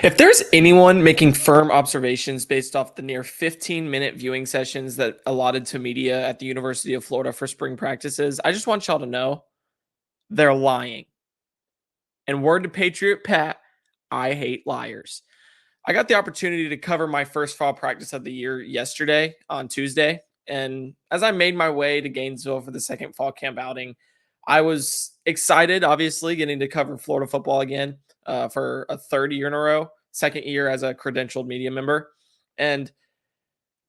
If there's anyone making firm observations based off the near 15-minute viewing sessions that allotted to media at the University of Florida for spring practices, I just want y'all to know they're lying. And word to Patriot Pat, I hate liars. I got the opportunity to cover my first fall practice of the year yesterday on Tuesday. And as I made my way to Gainesville for the second fall camp outing, I was excited, obviously, getting to cover Florida football again for a third year in a row, second year as a credentialed media member. And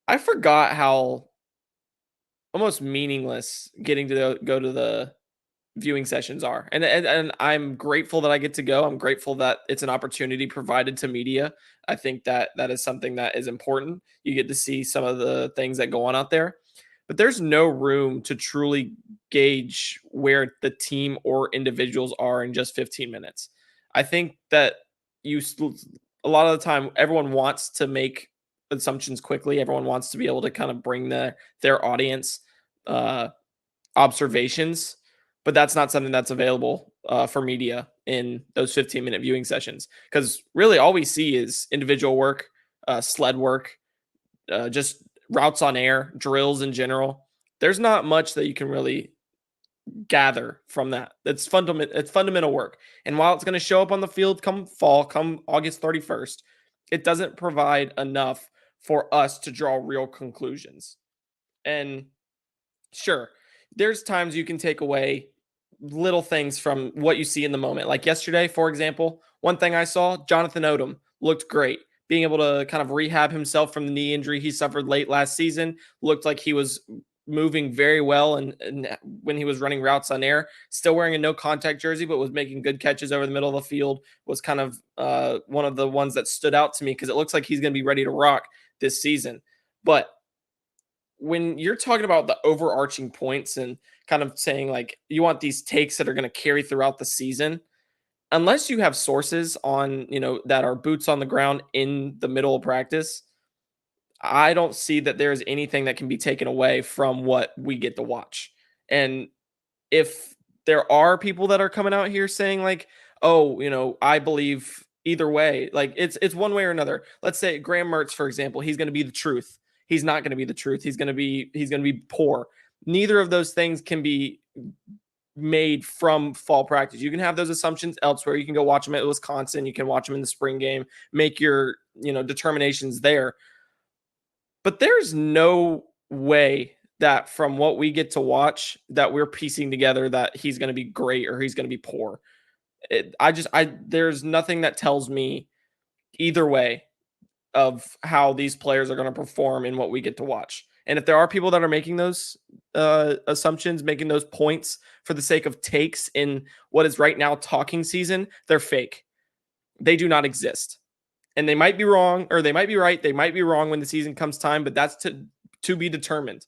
I forgot how almost meaningless getting to go to the viewing sessions are. And I'm grateful that I get to go. I'm grateful that it's an opportunity provided to media. I think that that is something that is important. You get to see some of the things that go on out there. But there's no room to truly gauge where the team or individuals are in just 15 minutes. I think that a lot of the time everyone wants to make assumptions quickly. Everyone wants to be able to kind of bring their audience uh observations, but that's not something that's available for media in those 15-minute viewing sessions. Because really, all we see is individual work, sled work, just routes on air, drills in general. There's not much that you can really gather from that. It's fundamental. It's fundamental work. And while it's going to show up on the field come fall, come August 31st, it doesn't provide enough for us to draw real conclusions. And sure, there's times you can take away little things from what you see in the moment. Like yesterday, for example, one thing I saw, Jonathan Odom looked great. Being able to kind of rehab himself from the knee injury he suffered late last season, looked like he was moving very well and when he was running routes on air, still wearing a no contact jersey, but was making good catches over the middle of the field, was kind of one of the ones that stood out to me because it looks like he's going to be ready to rock this season. But when you're talking about the overarching points and kind of saying like you want these takes that are going to carry throughout the season, unless you have sources on, that are boots on the ground in the middle of practice, I don't see that there's anything that can be taken away from what we get to watch. And if there are people that are coming out here saying like, "Oh, I believe either way," like it's one way or another. Let's say Graham Mertz, for example, he's going to be the truth. He's not going to be the truth. He's going to be poor. Neither of those things can be made from fall practice. You can have those assumptions elsewhere. You can go watch them at Wisconsin. You can watch them in the spring game. Make your determinations there. But there's no way that from what we get to watch that we're piecing together that he's going to be great or he's going to be poor. There's nothing that tells me either way of how these players are going to perform in what we get to watch. And if there are people that are making those assumptions, making those points for the sake of takes in what is right now talking season, they're fake. They do not exist. And they might be wrong or they might be right. They might be wrong when the season comes time, but that's to be determined.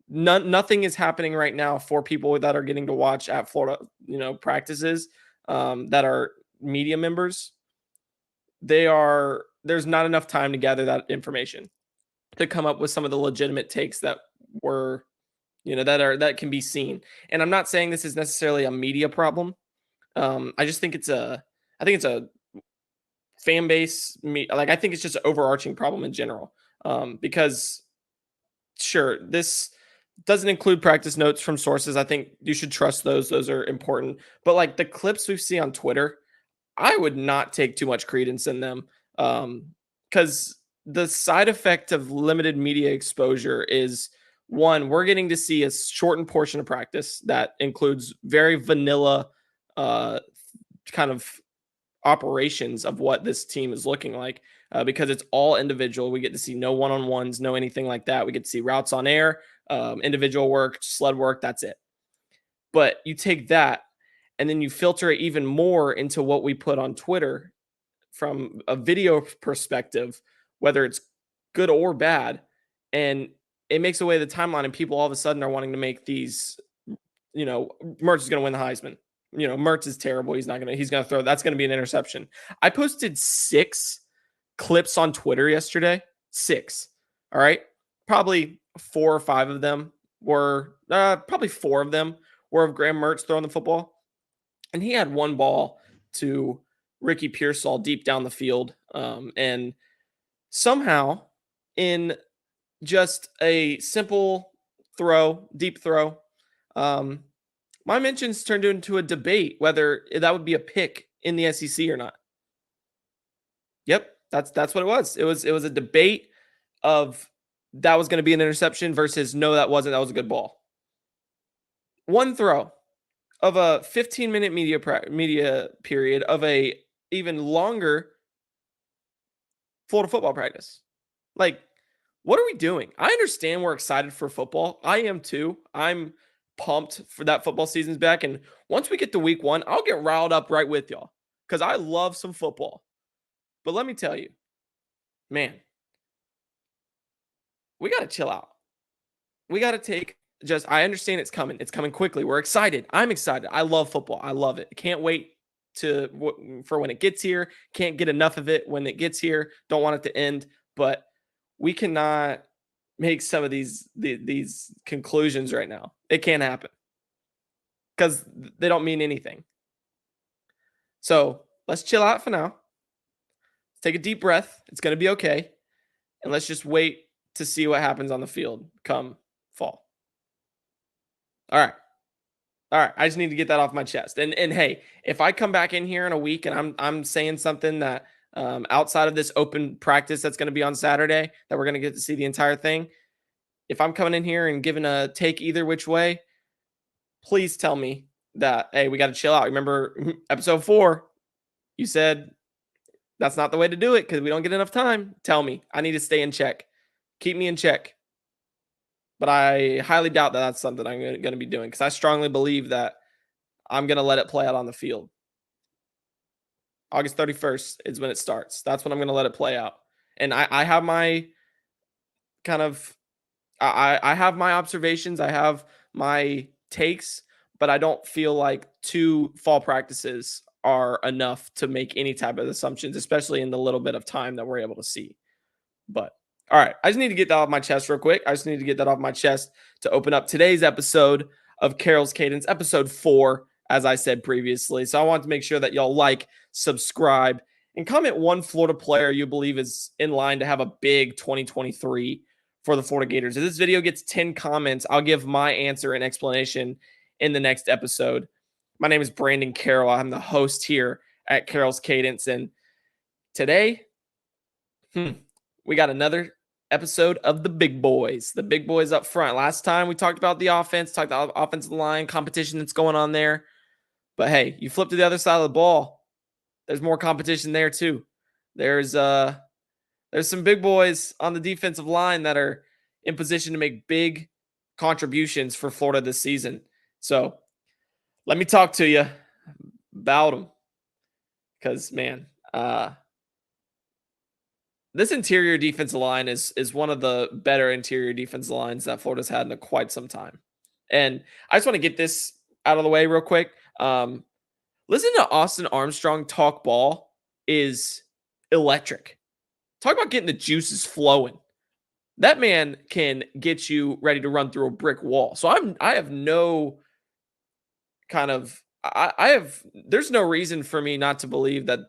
Nothing is happening right now for people that are getting to watch at Florida, practices that are media members. There's not enough time to gather that information to come up with some of the legitimate takes that were, that can be seen. And I'm not saying this is necessarily a media problem. I just think I think it's a fan base. Like I think it's just an overarching problem in general. Because sure, this doesn't include practice notes from sources. I think you should trust those. Those are important. But like the clips we see on Twitter, I would not take too much credence in them. Because the side effect of limited media exposure is one, we're getting to see a shortened portion of practice that includes very vanilla uh, kind of operations of what this team is looking like because it's all individual. We get to see no one-on-ones, no anything like that. We get to see routes on air, individual work, sled work. That's it. But you take that and then you filter it even more into what we put on Twitter from a video perspective, whether it's good or bad. And it makes away the timeline, and people all of a sudden are wanting to make these, Mertz is going to win the Heisman. Mertz is terrible. He's going to throw. That's going to be an interception. I posted 6 clips on Twitter yesterday. 6. All right. Probably 4 or 5 of them were, probably 4 of them were of Graham Mertz throwing the football. And he had one ball to Ricky Pearsall deep down the field. And somehow, in just a simple throw, deep throw, um, my mentions turned into a debate whether that would be a pick in the SEC or not. Yep, that's what it was. It was a debate of that was going to be an interception versus no, that wasn't. That was a good ball. One throw of a 15-minute media period of a even longer Florida football practice. Like, what are we doing? I understand we're excited for football. I am too. I'm pumped for that football season's back. And once we get to week 1, I'll get riled up right with y'all because I love some football. But let me tell you, man, we got to chill out. We got to take just, I understand it's coming. It's coming quickly. We're excited. I'm excited. I love football. I love it. Can't wait for when it gets here. Can't get enough of it when it gets here. Don't want it to end. But we cannot make some of these conclusions right now. It can't happen because they don't mean anything. So let's chill out for now. Take a deep breath. It's going to be okay. And let's just wait to see what happens on the field come fall. All right. All right. I just need to get that off my chest. And hey, if I come back in here in a week and I'm saying something that outside of this open practice that's going to be on Saturday, that we're going to get to see the entire thing, if I'm coming in here and giving a take either which way, please tell me that, hey, we got to chill out. Remember episode 4, you said that's not the way to do it because we don't get enough time. Tell me. I need to stay in check. Keep me in check. But I highly doubt that that's something I'm going to be doing because I strongly believe that I'm going to let it play out on the field. August 31st is when it starts. That's when I'm going to let it play out. And I have my kind of, I have my observations. I have my takes, but I don't feel like 2 fall practices are enough to make any type of assumptions, especially in the little bit of time that we're able to see. But all right, I just need to get that off my chest real quick. I just need to get that off my chest to open up today's episode of Carol's Cadence, episode 4, as I said previously. So I want to make sure that y'all like, subscribe, and comment one Florida player you believe is in line to have a big 2023 for the Florida Gators. If this video gets 10 comments, I'll give my answer and explanation in the next episode. My name is Brandon Carroll. I'm the host here at Carol's Cadence. And today, we got another episode of the big boys up front. Last time we talked about the offense, talked about the offensive line competition that's going on there. But hey, you flip to the other side of the ball, there's more competition there too. There's some big boys on the defensive line that are in position to make big contributions for Florida this season. So let me talk to you about them. Because, man, this interior defensive line is one of the better interior defensive lines that Florida's had in quite some time. And I just want to get this out of the way real quick. Listen to Austin Armstrong talk ball is electric. Talk about getting the juices flowing. That man can get you ready to run through a brick wall. So I have no kind of there's no reason for me not to believe that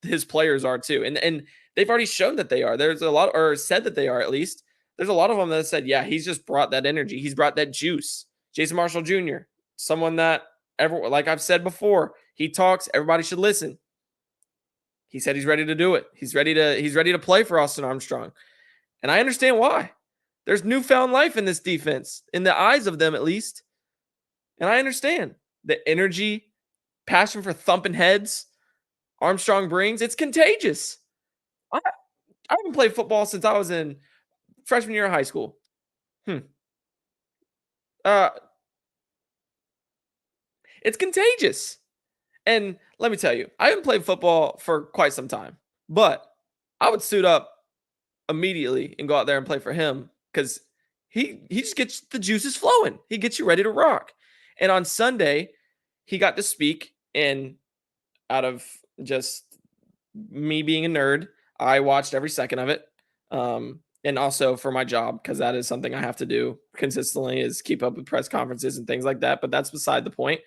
his players are too. And they've already shown that they are. There's a lot, or said that they are at least. There's a lot of them that said, yeah, he's just brought that energy. He's brought that juice. Jason Marshall Jr., someone that like I've said before, he talks, everybody should listen. He said he's ready to do it. He's ready to play for Austin Armstrong. And I understand why. There's newfound life in this defense, in the eyes of them at least. And I understand the energy, passion for thumping heads Armstrong brings. It's contagious. I haven't played football since I was in freshman year of high school. It's contagious. And let me tell you, I haven't played football for quite some time, but I would suit up immediately and go out there and play for him because he just gets the juices flowing. He gets you ready to rock. And on Sunday, he got to speak, and out of just me being a nerd, I watched every second of it. And also for my job, because that is something I have to do consistently, is keep up with press conferences and things like that. But that's beside the point.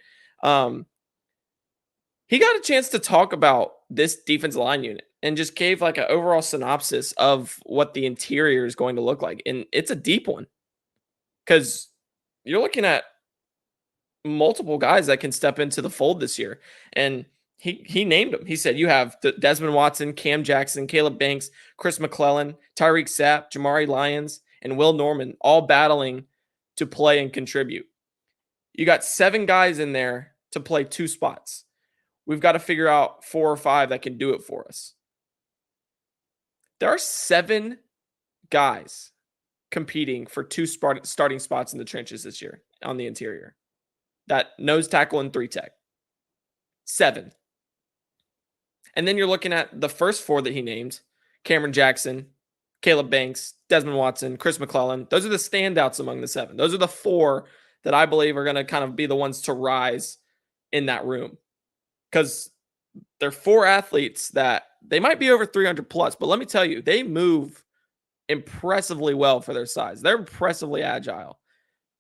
He got a chance to talk about this defensive line unit and just gave like an overall synopsis of what the interior is going to look like. And it's a deep one because you're looking at multiple guys that can step into the fold this year. And he named them. He said, you have Desmond Watson, Cam Jackson, Caleb Banks, Chris McClellan, Tyreek Sapp, Jamari Lyons, and Will Norman all battling to play and contribute. You got 7 guys in there to play 2 spots. We've got to figure out 4 or 5 that can do it for us. There are 7 guys competing for 2 starting spots in the trenches this year on the interior. That nose tackle and 3 tech. 7. And then you're looking at the first 4 that he named: Cameron Jackson, Caleb Banks, Desmond Watson, Chris McClellan. Those are the standouts among the 7. Those are the 4 that I believe are going to kind of be the ones to rise in that room. Because they're 4 athletes that they might be over 300 plus, but let me tell you, they move impressively well for their size. They're impressively agile,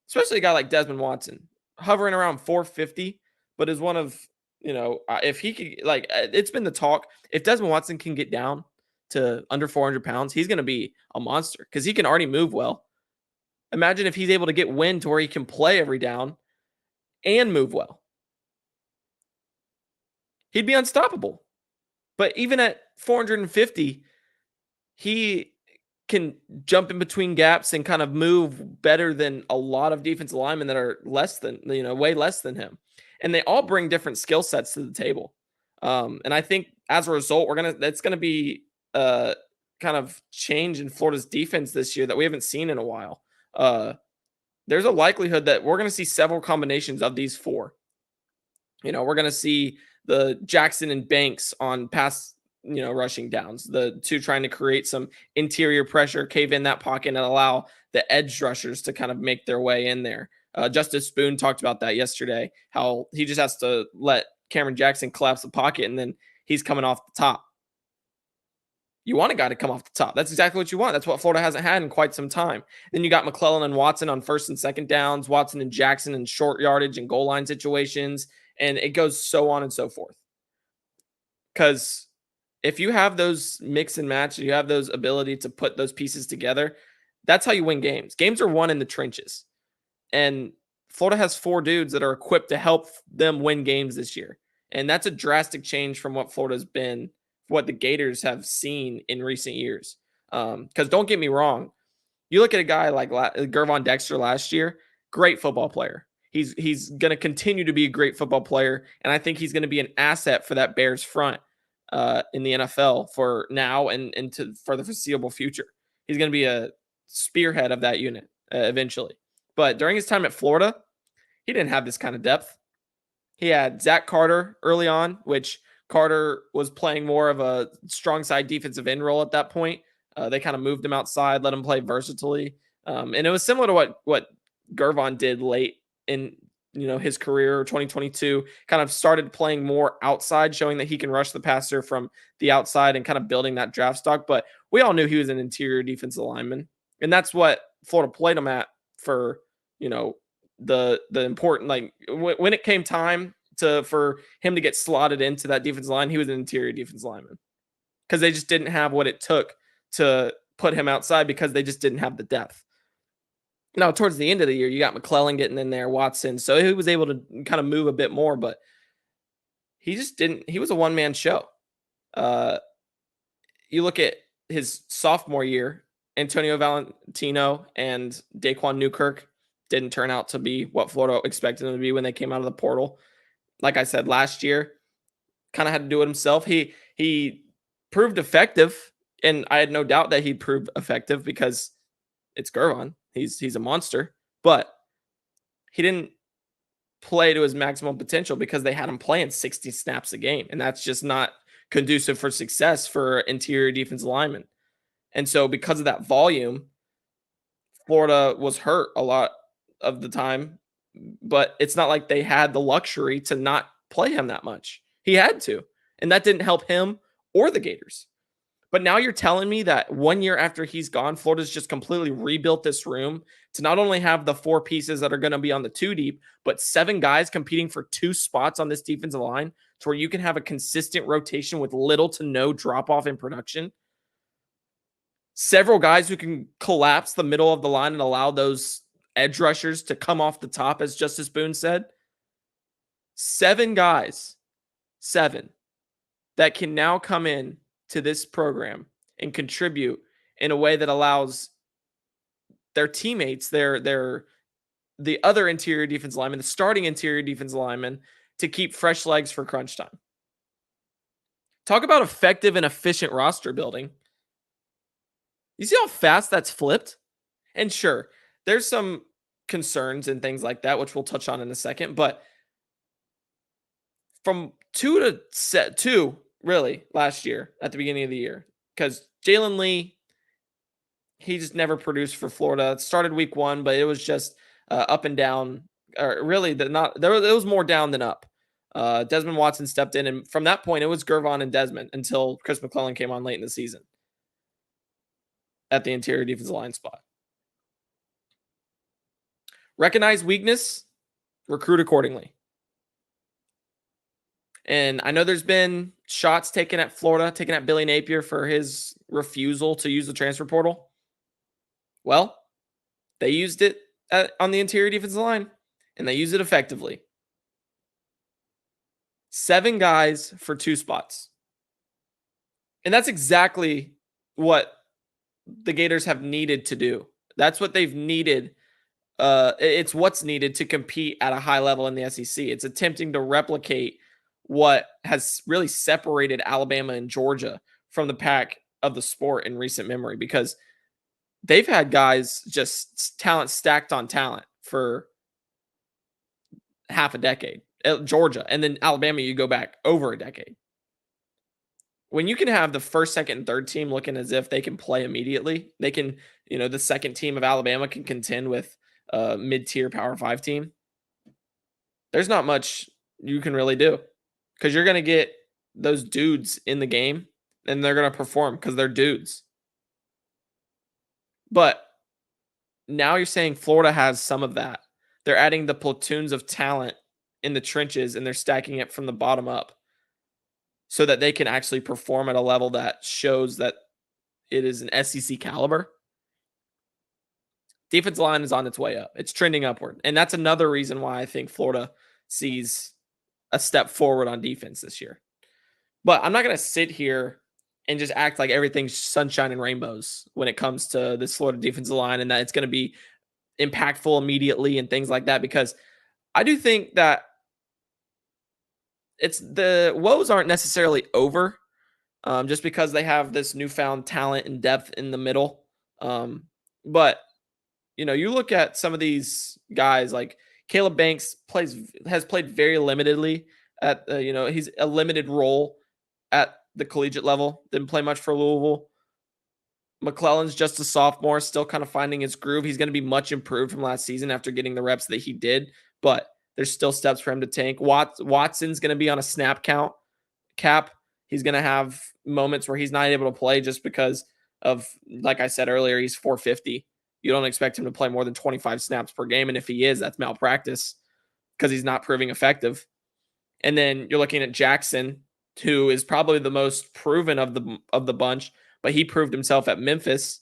especially a guy like Desmond Watson, hovering around 450, but is one of, if he could, it's been the talk, if Desmond Watson can get down to under 400 pounds, he's going to be a monster because he can already move well. Imagine if he's able to get wind to where he can play every down and move well. He'd be unstoppable. But even at 450, he can jump in between gaps and kind of move better than a lot of defensive linemen that are less than, way less than him. And they all bring different skill sets to the table. And I think as a result, that's going to be kind of change in Florida's defense this year that we haven't seen in a while. There's a likelihood that we're going to see several combinations of these 4. We're going to see the Jackson and Banks on pass, rushing downs, the 2 trying to create some interior pressure, cave in that pocket, and allow the edge rushers to kind of make their way in there. Justice Spoon talked about that yesterday, how he just has to let Cameron Jackson collapse the pocket, and then he's coming off the top. You want a guy to come off the top. That's exactly what you want. That's what Florida hasn't had in quite some time. Then you got McClellan and Watson on first and second downs, Watson and Jackson in short yardage and goal line situations, and it goes so on and so forth. Because if you have those mix and match, you have those ability to put those pieces together, that's how you win games. Games are won in the trenches. And Florida has 4 dudes that are equipped to help them win games this year. And that's a drastic change from what Florida's been, what the Gators have seen in recent years. Because don't get me wrong, you look at a guy like Gervon Dexter last year, great football player. He's going to continue to be a great football player, and I think he's going to be an asset for that Bears front in the NFL for now and for the foreseeable future. He's going to be a spearhead of that unit eventually. But during his time at Florida, he didn't have this kind of depth. He had Zach Carter early on, which Carter was playing more of a strong side defensive end role at that point. They kind of moved him outside, let him play versatilely. And it was similar to what Gervon did late in his career. 2022 kind of started playing more outside, showing that he can rush the passer from the outside and kind of building that draft stock. But we all knew he was an interior defensive lineman, and that's what Florida played him at for the important, like when it came time for him to get slotted into that defensive line, he was an interior defensive lineman because they just didn't have what it took to put him outside because they just didn't have the depth. Now, towards the end of the year, you got McClellan getting in there, Watson. So he was able to kind of move a bit more, but he just didn't. He was a one-man show. You look at his sophomore year, Antonio Valentino and Daquan Newkirk didn't turn out to be what Florida expected them to be when they came out of the portal. Like I said, last year, kind of had to do it himself. He proved effective, and I had no doubt that he'd prove effective because it's Gervon. He's a monster, but he didn't play to his maximum potential because they had him playing 60 snaps a game, and that's just not conducive for success for interior defensive linemen. And so because of that volume, Florida was hurt a lot of the time, but it's not like they had the luxury to not play him that much. He had to, and that didn't help him or the Gators. But now you're telling me that 1 year after he's gone, Florida's just completely rebuilt this room to not only have the 4 pieces that are gonna be on the 2 deep, but 7 guys competing for 2 spots on this defensive line to where you can have a consistent rotation with little to no drop off in production. Several guys who can collapse the middle of the line and allow those edge rushers to come off the top, as Justice Boone said. 7 guys, 7, that can now come in to this program and contribute in a way that allows their teammates, the other interior defense lineman, the starting interior defense lineman, to keep fresh legs for crunch time. Talk about effective and efficient roster building. You see how fast that's flipped? And sure, there's some concerns and things like that, which we'll touch on in a second. But from two really last year at the beginning of the year, because Jalen Lee, he just never produced for Florida. It started week 1, but it was just up and down. Or really, it was more down than up. Desmond Watson stepped in, and from that point, it was Gervon and Desmond until Chris McClellan came on late in the season at the interior defensive line spot. Recognize weakness, recruit accordingly. And I know there's been shots taken at Florida, taken at Billy Napier for his refusal to use the transfer portal. Well, they used it on the interior defensive line, and they used it effectively. 7 guys for 2 spots. And that's exactly what the Gators have needed to do. That's what they've needed. It's what's needed to compete at a high level in the SEC. It's attempting to replicate what has really separated Alabama and Georgia from the pack of the sport in recent memory, because they've had guys just talent stacked on talent for half a decade. Georgia, and then Alabama, you go back over a decade. When you can have the first, second, and third team looking as if they can play immediately, they can, the second team of Alabama can contend with a mid-tier Power 5 team. There's not much you can really do, because you're going to get those dudes in the game, and they're going to perform because they're dudes. But now you're saying Florida has some of that. They're adding the platoons of talent in the trenches, and they're stacking it from the bottom up so that they can actually perform at a level that shows that it is an SEC caliber. Defensive line is on its way up. It's trending upward. And that's another reason why I think Florida sees a step forward on defense this year. But I'm not going to sit here and just act like everything's sunshine and rainbows when it comes to this Florida defensive line and that it's going to be impactful immediately and things like that, because I do think that the woes aren't necessarily over, just because they have this newfound talent and depth in the middle. But you look at some of these guys like Caleb Banks has played very limitedly at he's a limited role at the collegiate level. Didn't play much for Louisville. McClellan's just a sophomore, still kind of finding his groove. He's going to be much improved from last season after getting the reps that he did, but there's still steps for him to take. Watson's going to be on a snap count cap. He's going to have moments where he's not able to play just because of, like I said earlier, he's 450. You don't expect him to play more than 25 snaps per game, and if he is, that's malpractice because he's not proving effective. And then you're looking at Jackson, who is probably the most proven of the bunch, but he proved himself at Memphis.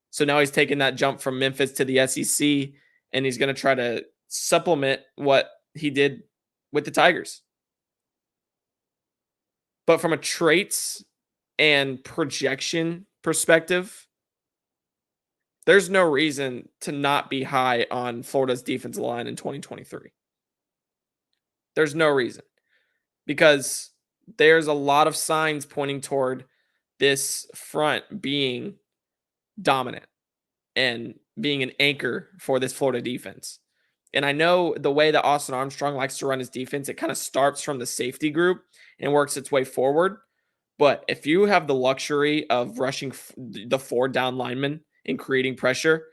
So now he's taking that jump from Memphis to the SEC, and he's going to try to supplement what he did with the Tigers. But from a traits and projection perspective, there's no reason to not be high on Florida's defensive line in 2023. There's no reason, because there's a lot of signs pointing toward this front being dominant and being an anchor for this Florida defense. And I know the way that Austin Armstrong likes to run his defense, it kind of starts from the safety group and works its way forward. But if you have the luxury of rushing the 4 down linemen and creating pressure,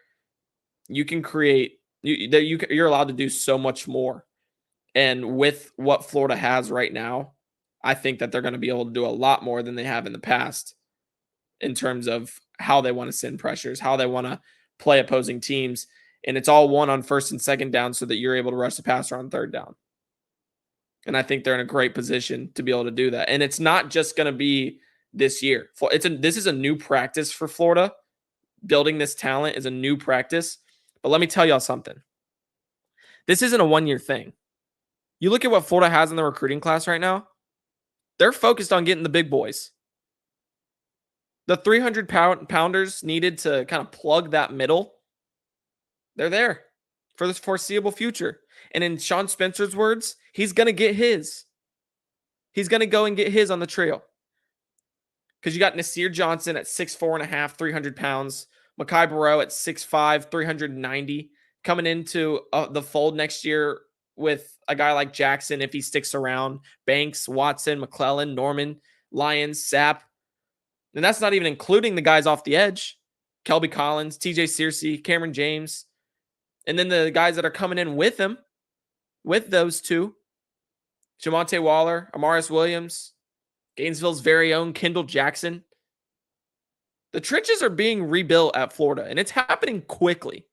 you can create, you're allowed to do so much more. And with what Florida has right now, I think that they're going to be able to do a lot more than they have in the past. in terms of how they want to send pressures, how they want to play opposing teams. And it's all won on first and second down so that you're able to rush the passer on third down. And I think they're in a great position to be able to do that. And it's not just going to be this year. This is a new practice for Florida. Building this talent is a new practice. But let me tell y'all something. This isn't a one-year thing. You look at what Florida has in the recruiting class right now. They're focused on getting the big boys. The 300-pounders needed to kind of plug that middle. They're there for the foreseeable future. And in Sean Spencer's words, he's going to get his. He's going to go and get his on the trail. Because you got Nasir Johnson at 6'4.5", 300 pounds. Mekhi Barrow at 6'5", 390. Coming into the fold next year with a guy like Jackson if he sticks around. Banks, Watson, McClellan, Norman, Lyons, Sapp. And that's not even including the guys off the edge. Kelby Collins, TJ Searcy, Cameron James. And then the guys that are coming in with him, with those two. Jamonte Waller, Amaris Williams, Gainesville's very own Kendall Jackson. The trenches are being rebuilt at Florida, and it's happening quickly.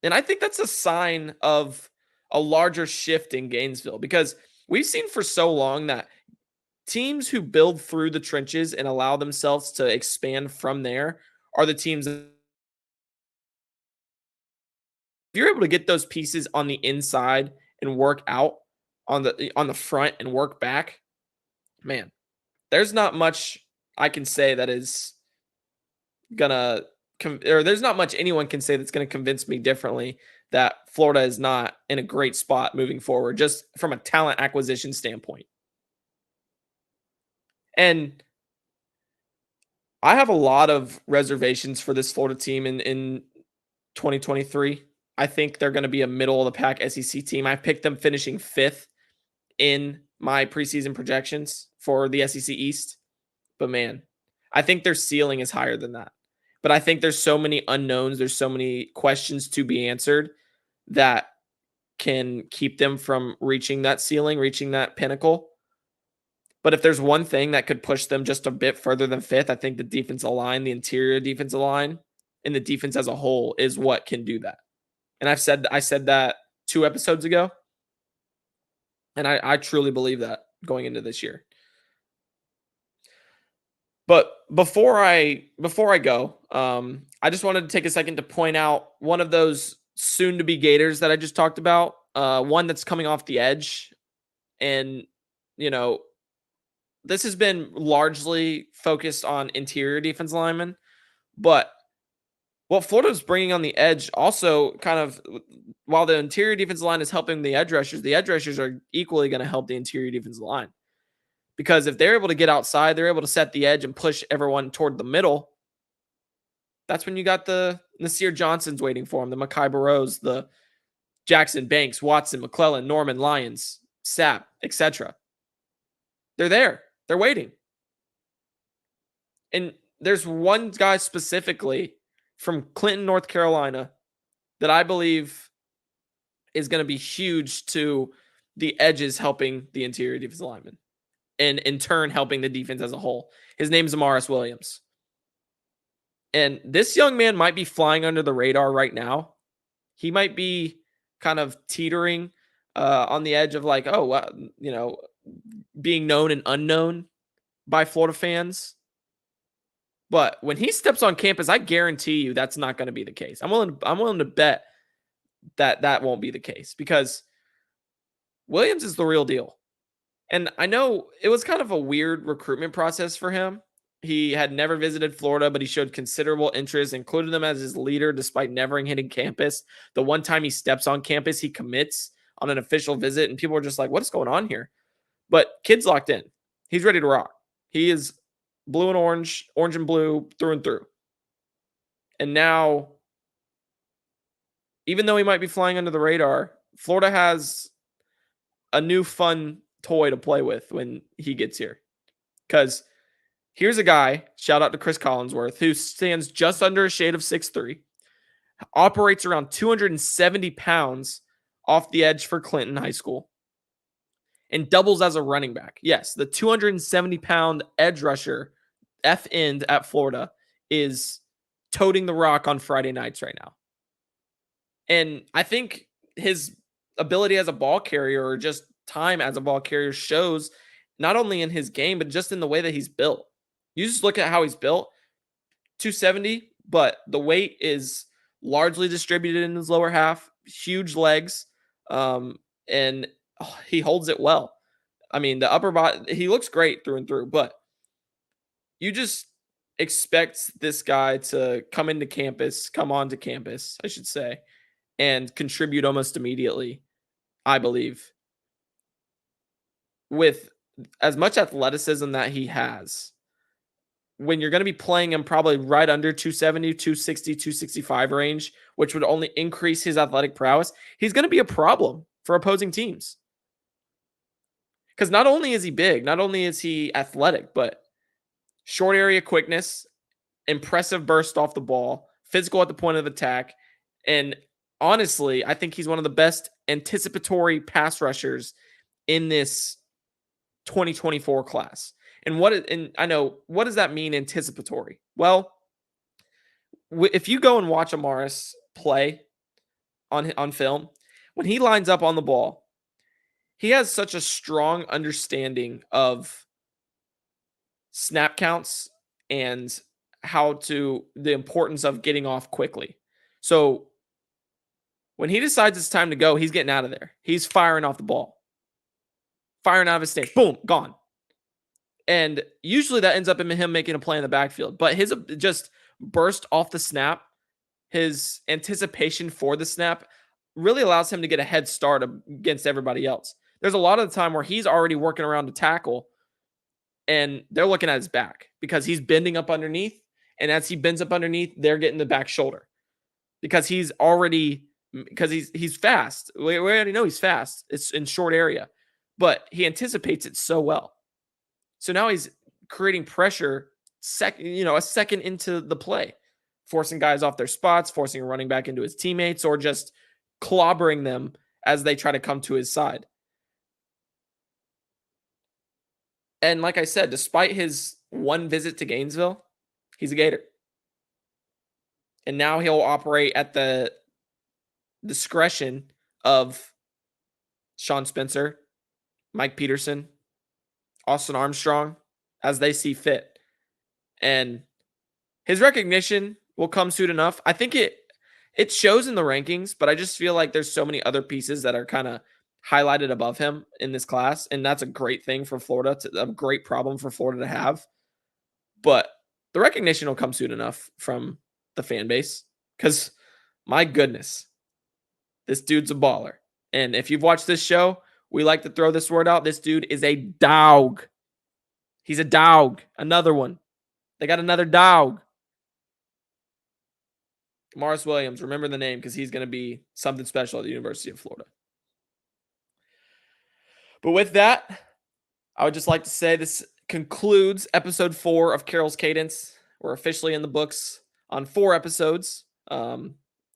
And I think that's a sign of a larger shift in Gainesville because we've seen for so long that teams who build through the trenches and allow themselves to expand from there are the teams that, if you're able to get those pieces on the inside and work out on the front and work back, man, there's not much I can say that is gonna or there's not much anyone can say that's going to convince me differently that Florida is not in a great spot moving forward, just from a talent acquisition standpoint. And I have a lot of reservations for this Florida team in 2023. I think they're going to be a middle of the pack SEC team. I picked them finishing 5th in my preseason projections for the SEC East. But man, I think their ceiling is higher than that. But I think there's so many unknowns, there's so many questions to be answered that can keep them from reaching that ceiling, reaching that pinnacle. But if there's one thing that could push them just a bit further than 5th, I think the defensive line, the interior defensive line, and the defense as a whole is what can do that. And I said that 2 episodes ago. And I truly believe that going into this year. But before I go, I just wanted to take a second to point out one of those soon-to-be Gators that I just talked about, one that's coming off the edge. And, you know, this has been largely focused on interior defense linemen. But what Florida's bringing on the edge also kind of, while the interior defensive line is helping the edge rushers are equally going to help the interior defensive line. Because if they're able to get outside, they're able to set the edge and push everyone toward the middle. That's when you got the Nasir Johnsons waiting for him, the Mekhi Barrows, the Jackson, Banks, Watson, McClellan, Norman, Lyons, Sapp, etc. They're there. They're waiting. And there's one guy specifically from Clinton, North Carolina, that I believe is going to be huge to the edges helping the interior defensive linemen. And in turn, helping the defense as a whole. His name is Amaris Williams. And this young man might be flying under the radar right now. He might be kind of teetering on the edge of like, being known and unknown by Florida fans. But when he steps on campus, I guarantee you that's not going to be the case. I'm willing to bet that won't be the case because Williams is the real deal. And I know it was kind of a weird recruitment process for him. He had never visited Florida, but he showed considerable interest, included him as his leader despite never hitting campus. The one time he steps on campus, he commits on an official visit, and people are just like, what is going on here? But kid's locked in. He's ready to rock. He is blue and orange and blue through and through. And now, even though he might be flying under the radar, Florida has a new fun toy to play with when he gets here. Because here's a guy, shout out to Chris Collinsworth, who stands just under a shade of 6'3", operates around 270 pounds off the edge for Clinton High School, and doubles as a running back. Yes, the 270-pound edge rusher F end at Florida is toting the rock on Friday nights right now. And I think his ability as a ball carrier or just time as a ball carrier shows not only in his game, but just in the way that he's built. You just look at how he's built 270, but the weight is largely distributed in his lower half, huge legs, and he holds it well. I mean, the upper body, he looks great through and through, but you just expect this guy to come onto campus, I should say, and contribute almost immediately, I believe, with as much athleticism that he has. When you're going to be playing him probably right under 270, 260, 265 range, which would only increase his athletic prowess, he's going to be a problem for opposing teams. Because not only is he big, not only is he athletic, but short area quickness, impressive burst off the ball, physical at the point of attack, and honestly, I think he's one of the best anticipatory pass rushers in this 2024 class. And I know, what does that mean, anticipatory? Well, if you go and watch Amaris play on film, when he lines up on the ball, he has such a strong understanding of snap counts and the importance of getting off quickly. So when he decides it's time to go, he's getting out of there. He's firing off the ball, firing out of his stance. Boom, gone. And usually that ends up in him making a play in the backfield. But his just burst off the snap, his anticipation for the snap really allows him to get a head start against everybody else. There's a lot of the time where he's already working around to tackle and they're looking at his back because he's bending up underneath. And as he bends up underneath, they're getting the back shoulder because he's fast. We already know he's fast. It's in short area, but he anticipates it so well. So now he's creating pressure a second into the play, forcing guys off their spots, forcing a running back into his teammates, or just clobbering them as they try to come to his side. And like I said, despite his one visit to Gainesville, he's a Gator. And now he'll operate at the discretion of Sean Spencer, Mike Peterson, Austin Armstrong, as they see fit. And his recognition will come soon enough. I think it shows in the rankings, but I just feel like there's so many other pieces that are kind of highlighted above him in this class. And that's a great thing for Florida, a great problem for Florida to have. But the recognition will come soon enough from the fan base because, my goodness, this dude's a baller. And if you've watched this show, we like to throw this word out. This dude is a dog. He's a dog. Another one. They got another dog. Amaris Williams. Remember the name because he's going to be something special at the University of Florida. But with that, I would just like to say this concludes episode 4 of Carroll's Cadence. We're officially in the books on 4 episodes. I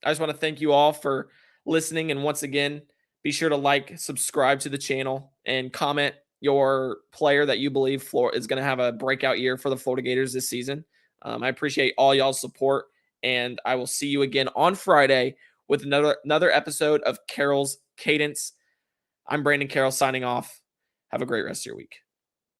just want to thank you all for listening. And once again, be sure to subscribe to the channel, and comment your player that you believe Florida is going to have a breakout year for the Florida Gators this season. I appreciate all y'all's support, and I will see you again on Friday with another episode of Carroll's Cadence. I'm Brandon Carroll signing off. Have a great rest of your week.